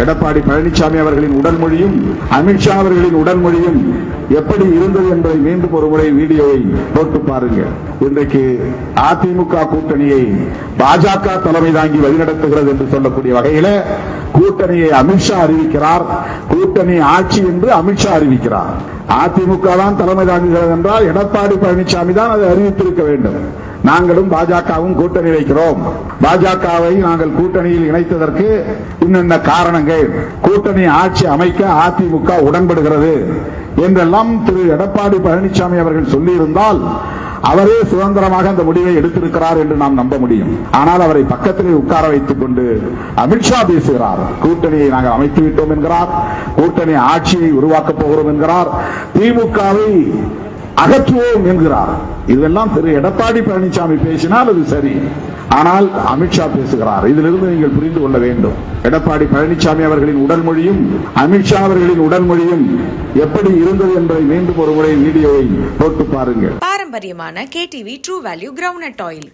எடப்பாடி பழனிசாமி அவர்களின் உடல் மொழியும் அமித்ஷா அவர்களின் உடல் மொழியும் எப்படி இருந்தது என்பதை மீண்டும் ஒரு முறை வீடியோவை போட்டு பாருங்க. இன்றைக்கு அதிமுக கூட்டணியை பாஜக தலைமை தாங்கி வழிநடத்துகிறது என்று சொல்லக்கூடிய வகையில கூட்டணியை அமித்ஷா அறிவிக்கிறார். கூட்டணி ஆட்சி என்று அமித்ஷா அறிவிக்கிறார். அதிமுக தான் தலைமை தாங்குகிறது என்றால் எடப்பாடி பழனிசாமி தான் அதை அறிவித்திருக்க வேண்டும். நாங்களும் பாஜகவும் கூட்டணி வைக்கிறோம், பாஜகவை நாங்கள் கூட்டணியில் இணைத்ததற்கு இன்னென்ன காரணங்கள், கூட்டணி ஆட்சி அமைக்க அதிமுக உடன்படுகிறது என்றெல்லாம் திரு எடப்பாடி பழனிசாமி அவர்கள் சொல்லியிருந்தால் அவரே சுதந்திரமாக அந்த முடிவை எடுத்திருக்கிறார் என்று நாம் நம்ப முடியும். ஆனால் அவரை பக்கத்திலே உட்கார வைத்துக் கொண்டு அமித்ஷா பேசுகிறார். கூட்டணியை நாங்கள் அமைத்து விட்டோம் என்கிறார், கூட்டணி ஆட்சியை உருவாக்கப் போகிறோம் என்கிறார், திமுகவை அகற்றுவோம் என்கிறார். இதெல்லாம் திரு எடப்பாடி பழனிசாமி பேசினால் அது சரி. ஆனால் அமித்ஷா பேசுகிறார். இதிலிருந்து நீங்கள் புரிந்து கொள்ள வேண்டும், எடப்பாடி பழனிசாமி அவர்களின் உடல் மொழியும் அமித்ஷா அவர்களின் உடல் மொழியும் எப்படி இருந்தது என்பதை மீண்டும் ஒரு முறை வீடியோவை போட்டு பாருங்கள். பாரம்பரியமான KTV true value groundnut oil.